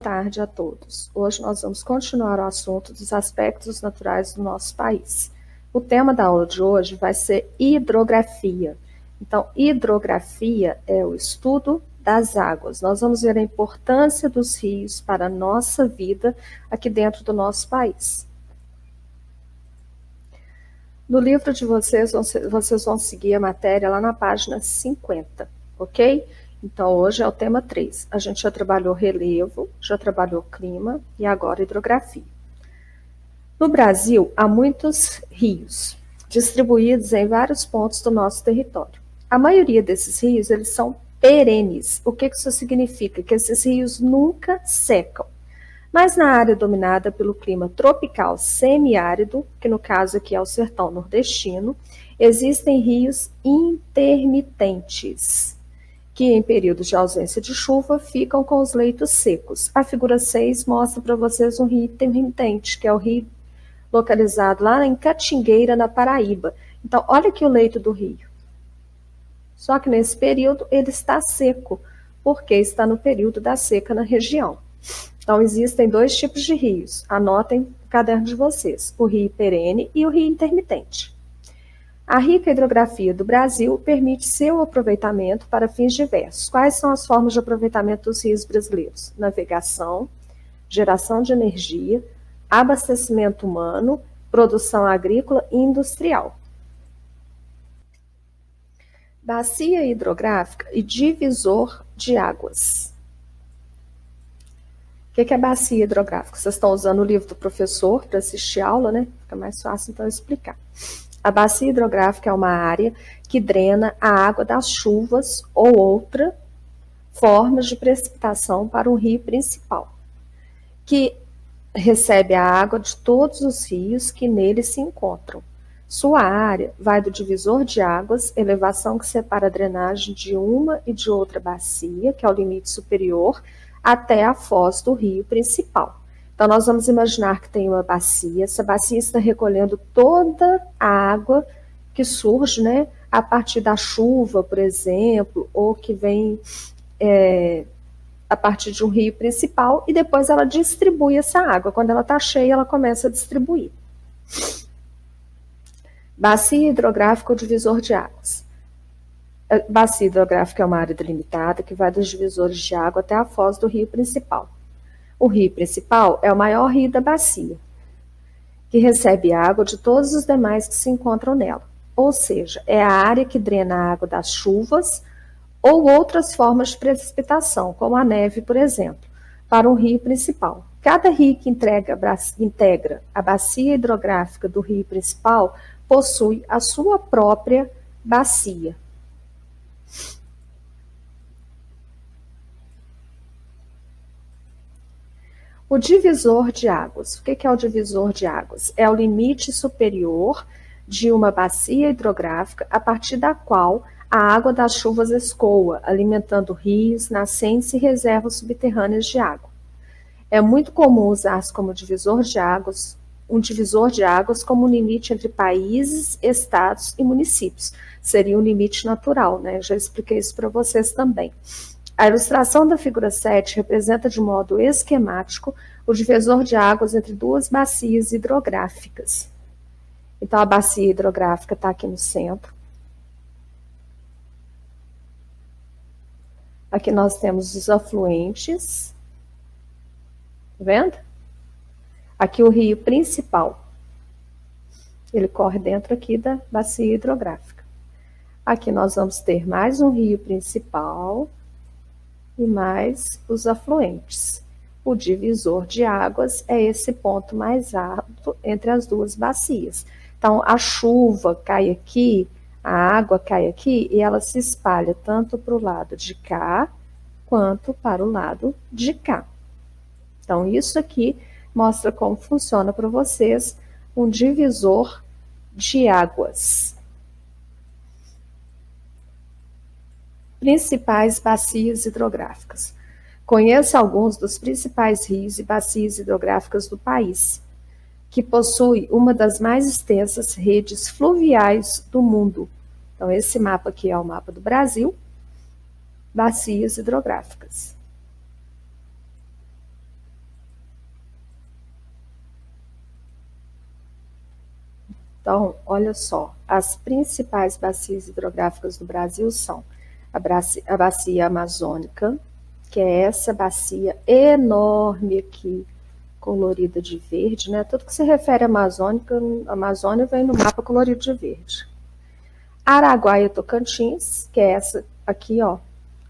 Tarde a todos. Hoje nós vamos continuar o assunto dos aspectos naturais do nosso país. O tema da aula de hoje vai ser hidrografia. Então, hidrografia é o estudo das águas. Nós vamos ver a importância dos rios para a nossa vida aqui dentro do nosso país. No livro de vocês vão seguir a matéria lá na página 50, ok? Então, hoje é o tema 3. A gente já trabalhou relevo, já trabalhou clima e agora hidrografia. No Brasil, há muitos rios, distribuídos em vários pontos do nosso território. A maioria desses rios, eles são perenes. O que isso significa? Que esses rios nunca secam. Mas na área dominada pelo clima tropical semiárido, que no caso aqui é o sertão nordestino, existem rios intermitentes, que em períodos de ausência de chuva ficam com os leitos secos. A figura 6 mostra para vocês um rio intermitente, que é o rio localizado lá em Catingueira, na Paraíba. Então, olha aqui o leito do rio. Só que nesse período ele está seco, porque está no período da seca na região. Então, existem dois tipos de rios. Anotem no caderno de vocês, o rio perene e o rio intermitente. A rica hidrografia do Brasil permite seu aproveitamento para fins diversos. Quais são as formas de aproveitamento dos rios brasileiros? Navegação, geração de energia, abastecimento humano, produção agrícola e industrial. Bacia hidrográfica e divisor de águas. O que é bacia hidrográfica? Vocês estão usando o livro do professor para assistir a aula, né? Fica mais fácil então explicar. A bacia hidrográfica é uma área que drena a água das chuvas ou outra formas de precipitação para um rio principal, que recebe a água de todos os rios que nele se encontram. Sua área vai do divisor de águas, elevação que separa a drenagem de uma e de outra bacia, que é o limite superior, até a foz do rio principal. Então, nós vamos imaginar que tem uma bacia, essa bacia está recolhendo toda a água que surge, né, a partir da chuva, por exemplo, ou que vem a partir de um rio principal, e depois ela distribui essa água. Quando ela está cheia, ela começa a distribuir. Bacia hidrográfica ou divisor de águas. A bacia hidrográfica é uma área delimitada que vai dos divisores de água até a foz do rio principal. O rio principal é o maior rio da bacia, que recebe água de todos os demais que se encontram nela. Ou seja, é a área que drena a água das chuvas ou outras formas de precipitação, como a neve, por exemplo, para um rio principal. Cada rio que integra a bacia hidrográfica do rio principal possui a sua própria bacia. O divisor de águas. O que é o divisor de águas? É o limite superior de uma bacia hidrográfica a partir da qual a água das chuvas escoa, alimentando rios, nascentes e reservas subterrâneas de água. É muito comum usar-se como divisor de águas, um divisor de águas como um limite entre países, estados e municípios. Seria um limite natural, né? Já expliquei isso para vocês também. A ilustração da figura 7 representa de modo esquemático o divisor de águas entre duas bacias hidrográficas. Então, a bacia hidrográfica está aqui no centro. Aqui nós temos os afluentes. Tá vendo? Aqui o rio principal. Ele corre dentro aqui da bacia hidrográfica. Aqui nós vamos ter mais um rio principal e mais os afluentes. O divisor de águas é esse ponto mais alto entre as duas bacias. Então, a chuva cai aqui, a água cai aqui e ela se espalha tanto para o lado de cá quanto para o lado de cá. Então, isso aqui mostra como funciona para vocês um divisor de águas. Principais bacias hidrográficas. Conheça alguns dos principais rios e bacias hidrográficas do país, que possui uma das mais extensas redes fluviais do mundo. Então, esse mapa aqui é o mapa do Brasil, bacias hidrográficas. Então, olha só, as principais bacias hidrográficas do Brasil são a bacia amazônica, que é essa bacia enorme aqui, colorida de verde, né? Tudo que se refere à Amazônia vem no mapa colorido de verde. Araguaia Tocantins, que é essa aqui, ó,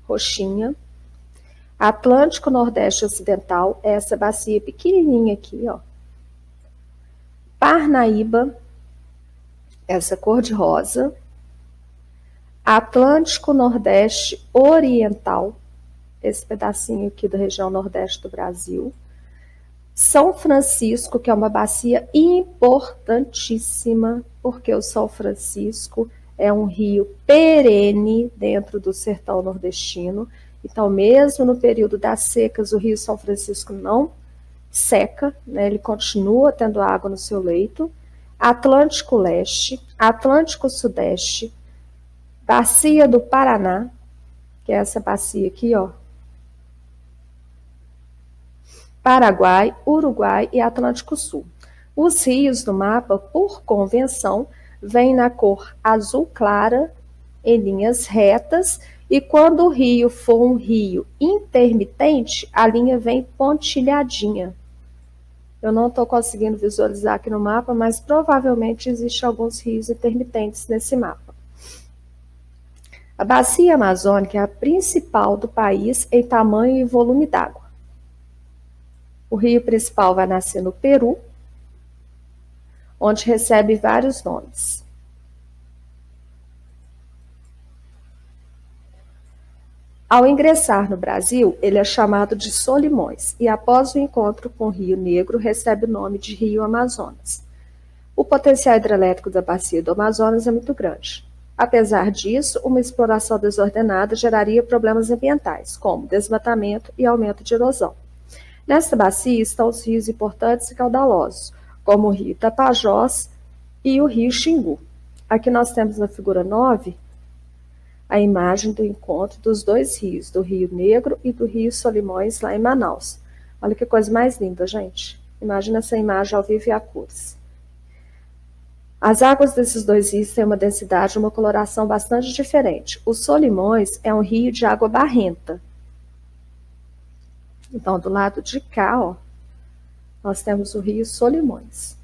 roxinha. Atlântico Nordeste Ocidental, essa bacia pequenininha aqui, ó. Parnaíba, essa cor de rosa. Atlântico Nordeste Oriental, esse pedacinho aqui da região nordeste do Brasil. São Francisco, que é uma bacia importantíssima, porque o São Francisco é um rio perene dentro do sertão nordestino. Então, mesmo no período das secas, o rio São Francisco não seca, né? Ele continua tendo água no seu leito. Atlântico Leste, Atlântico Sudeste, Bacia do Paraná, que é essa bacia aqui, ó. Paraguai, Uruguai e Atlântico Sul. Os rios do mapa, por convenção, vêm na cor azul clara, em linhas retas, e quando o rio for um rio intermitente, a linha vem pontilhadinha. Eu não estou conseguindo visualizar aqui no mapa, mas provavelmente existem alguns rios intermitentes nesse mapa. A bacia amazônica é a principal do país em tamanho e volume d'água. O rio principal vai nascer no Peru, onde recebe vários nomes. Ao ingressar no Brasil, ele é chamado de Solimões e após o encontro com o Rio Negro, recebe o nome de Rio Amazonas. O potencial hidrelétrico da bacia do Amazonas é muito grande. Apesar disso, uma exploração desordenada geraria problemas ambientais, como desmatamento e aumento de erosão. Nesta bacia estão os rios importantes e caudalosos, como o rio Tapajós e o rio Xingu. Aqui nós temos na figura 9 a imagem do encontro dos dois rios, do Rio Negro e do Rio Solimões, lá em Manaus. Olha que coisa mais linda, gente. Imagina essa imagem ao vivo e a cores. As águas desses dois rios têm uma densidade e uma coloração bastante diferente. O Solimões é um rio de água barrenta. Então, do lado de cá, ó, nós temos o rio Solimões,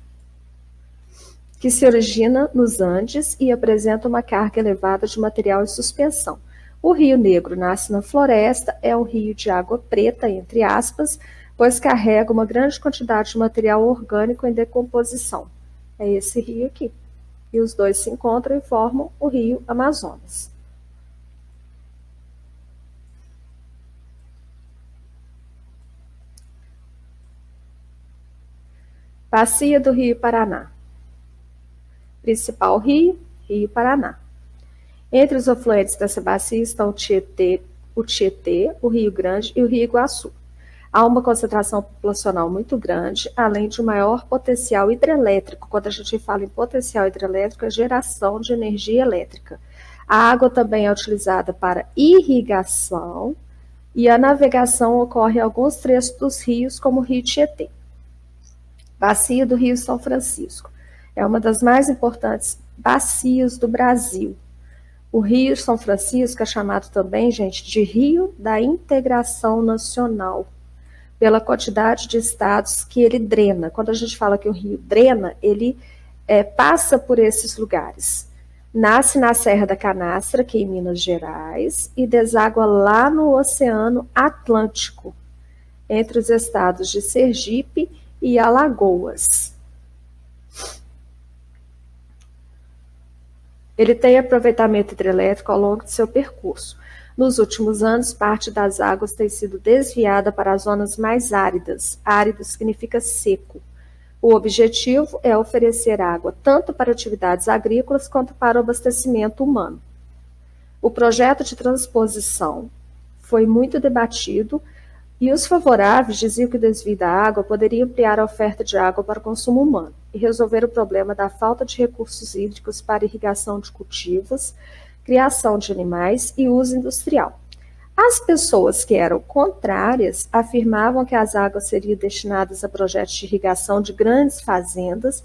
que se origina nos Andes e apresenta uma carga elevada de material em suspensão. O Rio Negro nasce na floresta, é um rio de água preta, entre aspas, pois carrega uma grande quantidade de material orgânico em decomposição. É esse rio aqui. E os dois se encontram e formam o rio Amazonas. Bacia do Rio Paraná. Principal rio, Rio Paraná. Entre os afluentes dessa bacia estão o Tietê, o Rio Grande e o Rio Iguaçu. Há uma concentração populacional muito grande, além de um maior potencial hidrelétrico. Quando a gente fala em potencial hidrelétrico, é geração de energia elétrica. A água também é utilizada para irrigação e a navegação ocorre em alguns trechos dos rios, como o Rio Tietê. Bacia do Rio São Francisco. É uma das mais importantes bacias do Brasil. O Rio São Francisco é chamado também, gente, de Rio da Integração Nacional, pela quantidade de estados que ele drena. Quando a gente fala que o rio drena, ele passa por esses lugares. Nasce na Serra da Canastra, que é em Minas Gerais, e deságua lá no Oceano Atlântico, entre os estados de Sergipe e Alagoas. Ele tem aproveitamento hidrelétrico ao longo de seu percurso. Nos últimos anos, parte das águas tem sido desviada para as zonas mais áridas. Árido significa seco. O objetivo é oferecer água tanto para atividades agrícolas quanto para o abastecimento humano. O projeto de transposição foi muito debatido e os favoráveis diziam que o desvio da água poderia ampliar a oferta de água para o consumo humano e resolver o problema da falta de recursos hídricos para irrigação de cultivos, criação de animais e uso industrial. As pessoas que eram contrárias afirmavam que as águas seriam destinadas a projetos de irrigação de grandes fazendas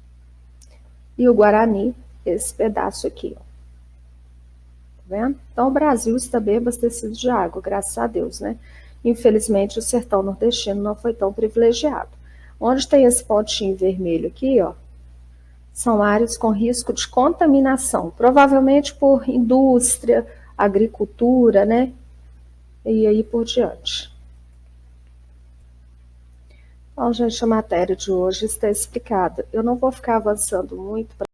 e o Guarani, esse pedaço aqui, ó. Tá vendo? Então o Brasil está bem abastecido de água, graças a Deus, né? Infelizmente o sertão nordestino não foi tão privilegiado. Onde tem esse pontinho vermelho aqui, ó, são áreas com risco de contaminação, provavelmente por indústria, agricultura, né? E aí por diante. Então, gente, a matéria de hoje está explicada. Eu não vou ficar avançando muito